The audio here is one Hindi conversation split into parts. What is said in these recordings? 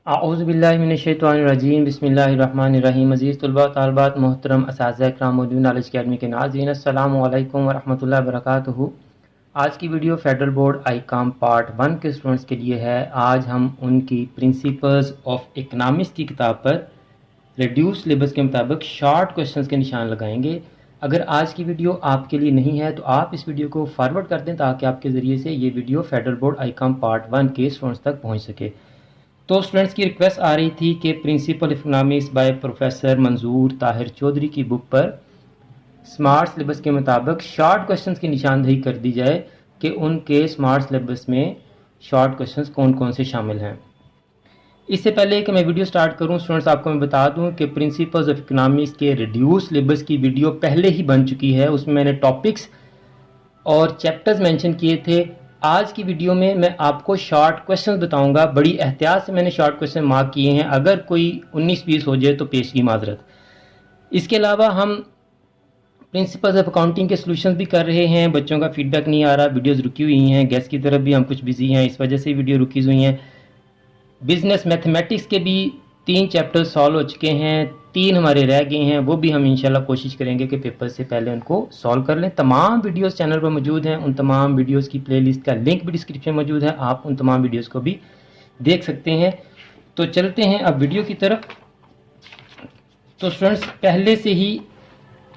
आऊज़ुबिल्लाहिमिनश्शैतानिर्रजीम बिस्मिल्लाहिर्रहमानिर्रहीम। अज़ीज़ तलबा तालिबात मोहतरम असातिज़ा इकराम मौजूद नॉलेज अकेडमी के नाज़रीन, अस्सलामु अलैकुम वरहमतुल्लाहि वबरकातुहू। आज की video federal board Icom part 1 के स्टूडेंट्स के लिए है। आज हम उनकी प्रिंसिपल्स ऑफ इकनॉमिक्स की किताब पर रिड्यूस सिलेबस के मुताबिक शॉर्ट क्वेश्चंस के निशान लगाएंगे। अगर आज की वीडियो आपके लिए नहीं है तो आप इस वीडियो को फॉरवर्ड कर दें ताकि आपके ज़रिए से ये video federal board Icom part 1 के स्टूडेंट्स तक पहुँच सके। तो स्टूडेंट्स की रिक्वेस्ट आ रही थी कि प्रिंसिपल इकनॉमिक्स बाय प्रोफेसर मंजूर ताहिर चौधरी की बुक पर स्मार्ट सिलेबस के मुताबिक शॉर्ट क्वेश्चंस की निशानदेही कर दी जाए कि उनके स्मार्ट सिलेबस में शॉर्ट क्वेश्चंस कौन कौन से शामिल हैं। इससे पहले कि मैं वीडियो स्टार्ट करूं स्टूडेंट्स, आपको मैं बता दूं कि प्रिंसिपल्स ऑफ इकनॉमिक्स के रिड्यूस सिलेबस की वीडियो पहले ही बन चुकी है। उसमें मैंने टॉपिक्स और चैप्टर्स मेंशन किए थे। आज की वीडियो में मैं आपको शॉर्ट क्वेश्चंस बताऊंगा। बड़ी एहतियात से मैंने शॉर्ट क्वेश्चन मार्क किए हैं, अगर कोई 19-20 हो जाए तो पेश की माजरत। इसके अलावा हम प्रिंसिपल्स ऑफ अकाउंटिंग के सॉल्यूशंस भी कर रहे हैं। बच्चों का फीडबैक नहीं आ रहा, वीडियोस रुकी हुई हैं। गैस की तरफ भी हम कुछ बिजी हैं, इस वजह से वीडियो रुकी हुई हैं। बिजनेस मैथमेटिक्स के भी 3 चैप्टर सॉल्व हो चुके हैं, 3 हमारे रह गए हैं, वो भी हम इंशाल्लाह कोशिश करेंगे कि पेपर से पहले उनको सॉल्व कर लें। तमाम वीडियोस चैनल पर मौजूद हैं, उन तमाम वीडियोस की प्लेलिस्ट का लिंक भी डिस्क्रिप्शन में मौजूद है, आप उन तमाम वीडियोस को भी देख सकते हैं। तो चलते हैं अब वीडियो की तरफ। तो स्टूडेंट्स, पहले से ही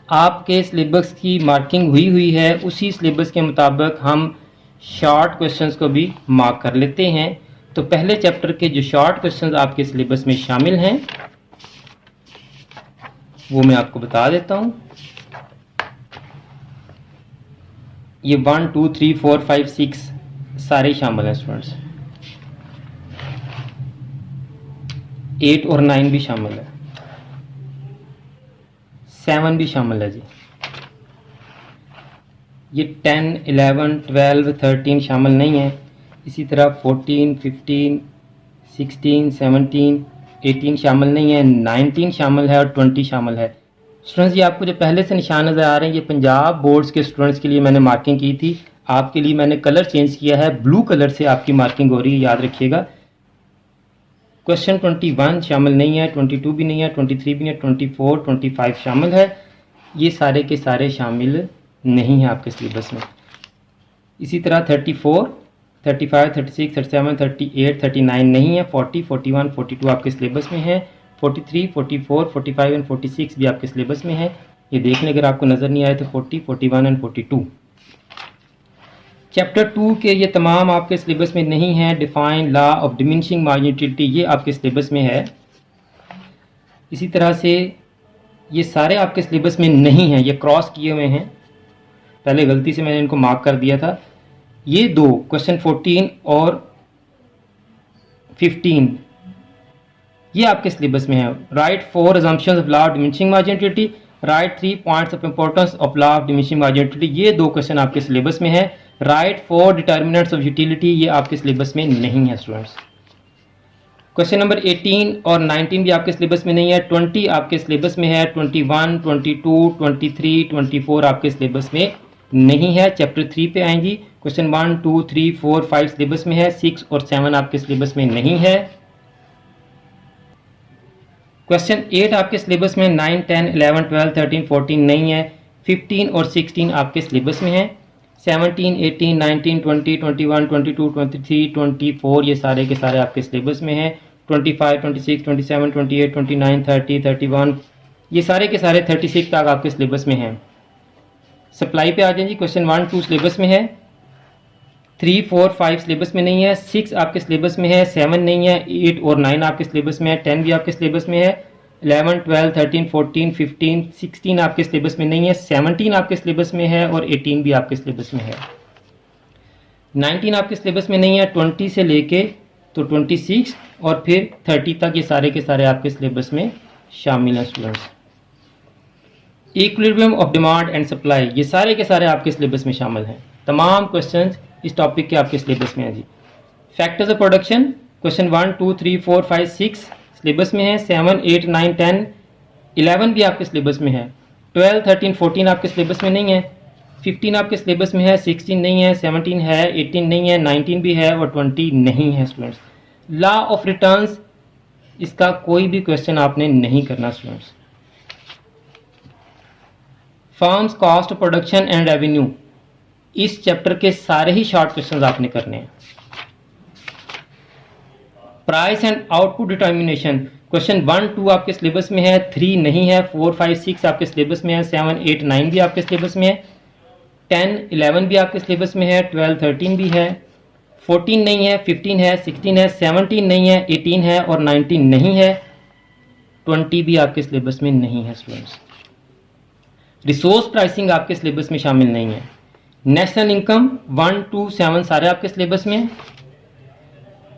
आपके सिलेबस की मार्किंग हुई है, उसी सिलेबस के मुताबिक हम शॉर्ट क्वेश्चंस को भी मार्क कर लेते हैं। तो पहले चैप्टर के जो शॉर्ट क्वेश्चंस आपके सिलेबस में शामिल हैं वो मैं आपको बता देता हूं। ये 1, 2, 3, 4, 5, 6 सारे शामिल हैं स्टूडेंट्स। 8 और 9 भी शामिल है, 7 भी शामिल है जी। ये 10, 11, 12, 13 शामिल नहीं है। इसी तरह 14, 15, 16, 17, 18 शामिल नहीं है, 19 शामिल है और 20 शामिल है। स्टूडेंट्स, ये आपको जो पहले से निशान नज़र आ रहे हैं ये पंजाब बोर्ड्स के स्टूडेंट्स के लिए मैंने मार्किंग की थी। आपके लिए मैंने कलर चेंज किया है, ब्लू कलर से आपकी मार्किंग हो रही है, याद रखिएगा। क्वेश्चन 21 शामिल नहीं है, 22 भी नहीं है, 23 भी नहीं है, 24, 25 शामिल है। ये सारे के सारे शामिल नहीं है आपके सिलेबस में। इसी तरह 34, 35, 36, 37, 38, 39 नहीं है। 40, 41, 42 आपके सिलेबस में है। 43, 44, 45 एंड 46 भी आपके सिलेबस में है। ये देख लें, अगर आपको नज़र नहीं आए तो 40, 41 एंड 42। चैप्टर 2 के ये तमाम आपके सिलेबस में नहीं है। Define law of diminishing marginality ये आपके सिलेबस में है। इसी तरह से ये सारे आपके सिलेबस में नहीं हैं, ये क्रॉस किए हुए हैं, पहले गलती से मैंने इनको मार्क कर दिया था। ये दो क्वेश्चन 14 और 15 ये आपके सिलेबस में है। Write 4 assumptions of law of diminishing marginality, write 3 points of importance of law of diminishing marginality, ये 2 क्वेश्चन आपके सिलेबस में है। राइट 4 डिटर्मिनेंट्स ऑफ यूटिलिटी ये आपके सिलेबस में नहीं है स्टूडेंट्स। क्वेश्चन नंबर 18 और 19 भी आपके सिलेबस में नहीं है। 20 आपके सिलेबस में है। 21, 22, 23, 24 आपके सिलेबस में नहीं है। चैप्टर 3 पे आएंगी। क्वेश्चन 1, 2, 3, 4, 5 सिलेबस में है। 6 और 7 आपके सिलेबस में नहीं है। क्वेश्चन 8 आपके सिलेबस में 9, 10, 11, 12, 13, 14 नहीं है। 15 और 16 आपके सिलेबस में है। 17, 18, 19, 20, 21, 22, 23, 24 ये सारे के सारे आपके सिलेबस में है। 25, 26, 27, 28, 29, 30, 31 ये सारे के सारे 36 तक आपके सिलेबस में हैं। सप्लाई पे आ जाए जी। क्वेश्चन 1, 2 सिलेबस में है। 3, 4, 5 सिलेबस में नहीं है। 6 आपके सिलेबस में है। 7 नहीं है। 8 और 9 आपके सिलेबस में है। 10 भी आपके सिलेबस में है। 11, 12, 13, 14, 15, 16 आपके सिलेबस में नहीं है। 17 आपके सिलेबस में है और 18 भी आपके सिलेबस में है। 19 आपके सिलेबस में नहीं है। 20 से लेके तो 26 और फिर 30 तक ये सारे के सारे आपके सिलेबस में शामिल हैं students. Equilibrium of demand and supply ये सारे के सारे आपके सिलेबस में शामिल हैं। तमाम क्वेश्चंस इस टॉपिक के आपके सिलेबस में हैं जी। Factors of production question 1, 2, 3, 4, 5, 6 syllabus में है। 7, 8, 9, 10, 11 भी आपके सिलेबस में है। 12, 13, 14 आपके सिलेबस में नहीं है। 15 आपके सिलेबस में है। 16 नहीं है। 17 है। 18 नहीं है। 19 भी है और 20 नहीं है स्टूडेंट्स। लॉ ऑफ रिटर्न्स इसका कोई भी क्वेश्चन आपने नहीं करना students. Firms cost production and revenue, इस चैप्टर के सारे ही शॉर्ट क्वेश्चंस आपने करने हैं। Price and output determination, question 1 2 आपके सिलेबस में है, 3 नहीं है, 4 5 6 आपके सिलेबस में है, 7 8 9 भी आपके सिलेबस में है, 10 11 भी आपके सिलेबस में है, 12 13 भी है, 14 नहीं है, 15 है, 16 है, 17 नहीं है, 18 है और 19 नहीं है, 20 भी आपके सिलेबस में नहीं है स्टूडेंट्स। रिसोर्स प्राइसिंग आपके सिलेबस में शामिल नहीं है। नेशनल इनकम 1 2 7 सारे आपके सिलेबस में है,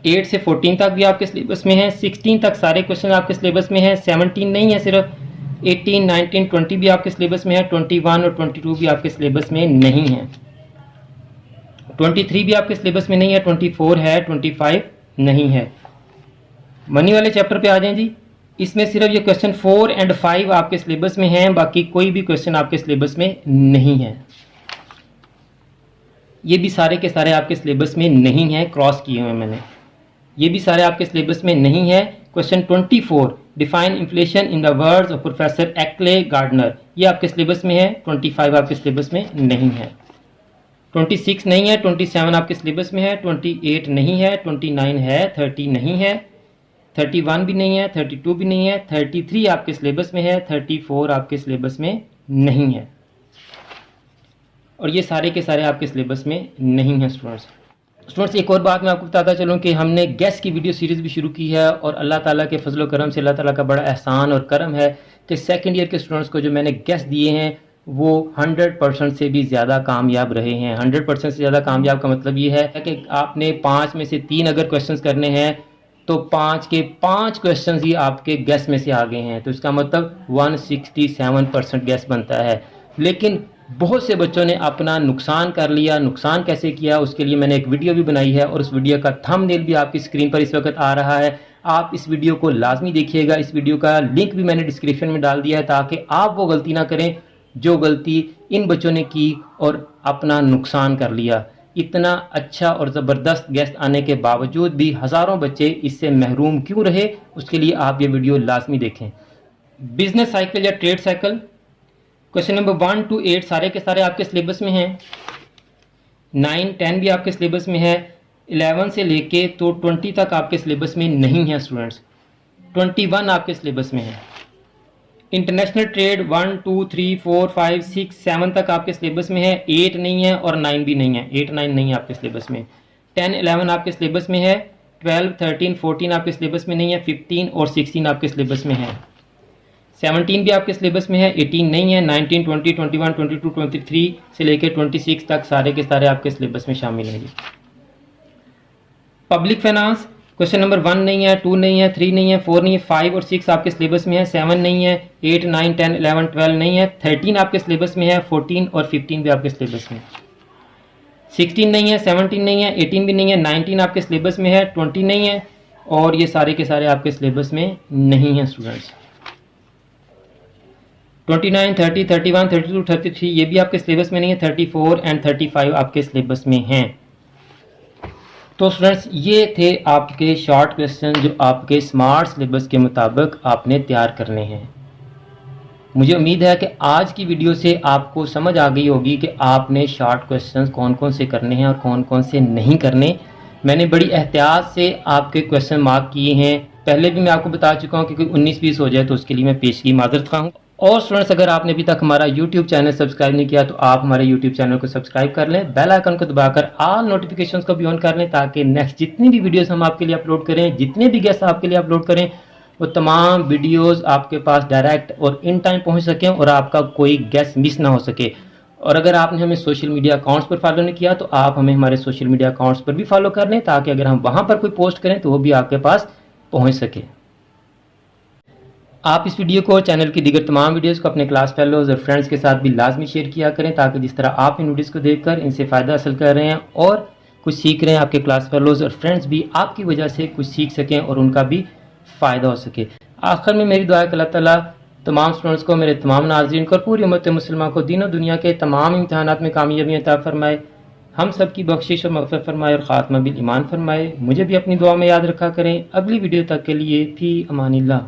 8 से 14 तक भी आपके सिलेबस में है, 16 तक सारे क्वेश्चन आपके सिलेबस में है, 17 नहीं है सिर्फ, 18 19 20 भी आपके सिलेबस में है, 21 और 22 भी आपके सिलेबस में नहीं है, 23 भी आपके सिलेबस में नहीं है, 24 है, 25 नहीं है। मनी वाले चैप्टर पे आ जाएं जी, इसमें सिर्फ ये क्वेश्चन 4 एंड 5 आपके सिलेबस में हैं, बाकी कोई भी क्वेश्चन आपके सिलेबस में नहीं है। ये भी सारे के सारे आपके सिलेबस में नहीं है, क्रॉस किए हुए मैंने, ये भी सारे आपके सिलेबस में नहीं है। Question 24 define inflation in the words of professor Ackley Gardner, ये आपके सिलेबस में है, 25 आपके सिलेबस में नहीं है, 26 नहीं है, 27 आपके सिलेबस में है, 28 नहीं है, 29 है, 30 नहीं है, 31 भी नहीं है, 32 भी नहीं है, 33 आपके सिलेबस में है, 34 आपके सिलेबस में नहीं है, और ये सारे के सारे आपके सिलेबस में नहीं है स्टूडेंट्स। एक और बात मैं आपको बताता चलूँ कि हमने गैस की वीडियो सीरीज़ भी शुरू की है, और अल्लाह ताला के फजल करम से, अल्लाह ताला का बड़ा एहसान और करम है कि सेकंड ईयर के स्टूडेंट्स को जो मैंने गैस दिए हैं वो 100% से भी ज़्यादा कामयाब रहे हैं। 100% से ज़्यादा कामयाब का मतलब ये है कि आपने 5 में से 3 अगर क्वेश्चन करने हैं तो 5 के 5 क्वेश्चन ही आपके गैस में से आ गए हैं, तो इसका मतलब 167% गैस बनता है। लेकिन बहुत से बच्चों ने अपना नुकसान कर लिया। नुकसान कैसे किया उसके लिए मैंने एक वीडियो भी बनाई है, और उस वीडियो का थंबनेल भी आपकी स्क्रीन पर इस वक्त आ रहा है। आप इस वीडियो को लाजमी देखिएगा, इस वीडियो का लिंक भी मैंने डिस्क्रिप्शन में डाल दिया है, ताकि आप वो गलती ना करें जो गलती इन बच्चों ने की और अपना नुकसान कर लिया। इतना अच्छा और ज़बरदस्त गेस्ट आने के बावजूद भी हज़ारों बच्चे इससे महरूम क्यों रहे, उसके लिए आप ये वीडियो लाजमी देखें। बिजनेस साइकिल या trade cycle, question number 1 to 8 सारे के सारे आपके सिलेबस में हैं, 9 10 भी आपके सिलेबस में है, 11 से लेके तो 20 तक आपके सिलेबस में नहीं है स्टूडेंट्स, 21 आपके सिलेबस में है। इंटरनेशनल ट्रेड 1 2 3 4 5 6 7 तक आपके सिलेबस में है, 8 नहीं है और 9 भी नहीं है, 8 9 नहीं है आपके सिलेबस में, 10 11 आपके सिलेबस में है, 12 13 14 आपके सिलेबस में नहीं है, 15 और 16 आपके सिलेबस में है, 17 भी आपके सिलेबस में है, 18 नहीं है, 19 20 21 22 23 से लेकर 26 तक सारे के सारे आपके सिलेबस में शामिल हैं। पब्लिक फाइनेंस क्वेश्चन नंबर 1 नहीं है, 2 नहीं है, 3 नहीं है, 4 नहीं है, 5 और 6 आपके सिलेबस में है, 7 नहीं है, 8 9 10 11 12 नहीं है, 13 आपके सिलेबस में है, 14 और 15 भी आपके सिलेबस में, 16 नहीं है, 17 नहीं है, 18 भी नहीं है, 19 आपके सिलेबस में है, 20 नहीं है, और ये सारे के सारे आपके सिलेबस में नहीं है स्टूडेंट्स। 29 30 31 32 33 ये भी आपके सिलेबस में नहीं है, 34 एंड 35 आपके सिलेबस में हैं। तो स्टूडेंट्स ये थे आपके शॉर्ट क्वेश्चन जो आपके स्मार्ट सिलेबस के मुताबिक आपने तैयार करने हैं। मुझे उम्मीद है कि आज की वीडियो से आपको समझ आ गई होगी कि आपने शॉर्ट क्वेश्चन कौन कौन से करने हैं और कौन कौन से नहीं करने। मैंने बड़ी एहतियात से आपके क्वेश्चन मार्क किए हैं, पहले भी मैं आपको बता चुका हूँ कि कोई 19-20 हो जाए तो उसके लिए मैं पेशगी माजरत खा हूँ। और स्टूडेंट्स अगर आपने अभी तक हमारा YouTube चैनल सब्सक्राइब नहीं किया तो आप हमारे YouTube चैनल को सब्सक्राइब कर लें, बेल आइकन को दबाकर ऑल नोटिफिकेशंस को भी ऑन कर लें, ताकि नेक्स्ट जितनी भी वीडियोस हम आपके लिए अपलोड करें, जितने भी गेस्ट आपके लिए अपलोड करें, वो तमाम वीडियोस आपके पास डायरेक्ट और इन टाइम पहुंच सकें और आपका कोई गेस्ट मिस ना हो सके। और अगर आपने हमें सोशल मीडिया अकाउंट्स पर फॉलो नहीं किया तो आप हमें हमारे सोशल मीडिया अकाउंट्स पर भी फॉलो कर लें, ताकि अगर हम वहाँ पर कोई पोस्ट करें तो वो भी आपके पास पहुँच सके। आप इस वीडियो को चैनल की दीगर तमाम वीडियोस को अपने क्लास फेलोज और फ्रेंड्स के साथ भी लाजमी शेयर किया करें, ताकि जिस तरह आप इन वीडियोस को देखकर इनसे फ़ायदा हासिल कर रहे हैं और कुछ सीख रहे हैं, आपके क्लास फेलोज और फ्रेंड्स भी आपकी वजह से कुछ सीख सकें और उनका भी फ़ायदा हो सके। आखिर में मेरी दुआ है कि अल्लाह ताला तमाम स्टूडेंट्स को, मेरे तमाम नाज़रीन को और पूरी उम्मत मुसलमान को दीन और दुनिया के तमाम इम्तिहानात में कामयाबी अता फरमाए। हम सब की बख्शिश और मग़फ़िरत फरमाए और ख़ात्मा बिल ईमान फरमाए। मुझे भी अपनी दुआ में याद रखा करें। अगली वीडियो तक के लिए फ़ी अमानिल्लाह।